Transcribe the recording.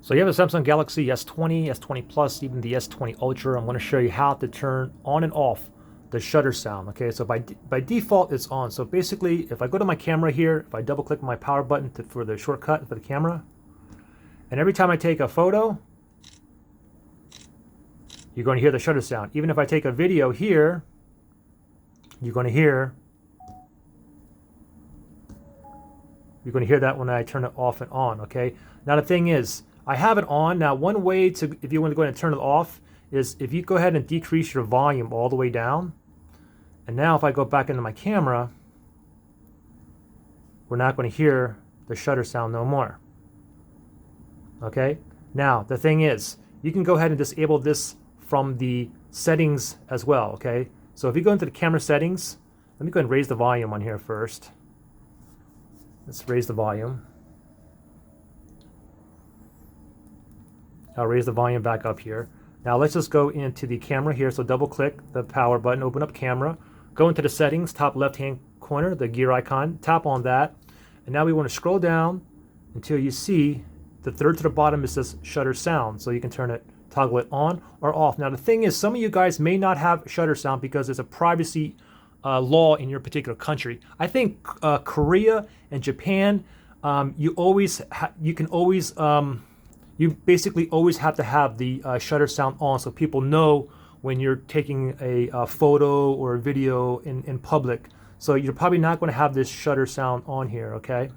So you have a Samsung Galaxy S20, S20 Plus, even the S20 Ultra. I'm going to show you how to turn on and off the shutter sound. Okay, so by default it's on. So basically, if I go to my camera here, if I double click my power button for the shortcut for the camera, and every time I take a photo, you're going to hear the shutter sound. Even if I take a video here, you're going to hear that when I turn it off and on. Okay, now the thing is, I have it on. Now one way to, if you want to go ahead and turn it off, is if you go ahead and decrease your volume all the way down. And now if I go back into my camera, we're not going to hear the shutter sound no more. Okay, now the thing is, you can go ahead and disable this from the settings as well. Okay, so if you go into the camera settings, let me go ahead and raise the volume on here first. Let's raise the volume. I'll raise the volume back up here. Now let's just go into the camera here. So double click the power button, open up camera, go into the settings, top left hand corner, the gear icon, tap on that. And now we want to scroll down until you see the third to the bottom. It says shutter sound. So you can toggle it on or off. Now the thing is, some of you guys may not have shutter sound because there's a privacy law in your particular country. I think Korea and Japan, you basically always have to have the shutter sound on so people know when you're taking a photo or a video in public. So you're probably not going to have this shutter sound on here, okay?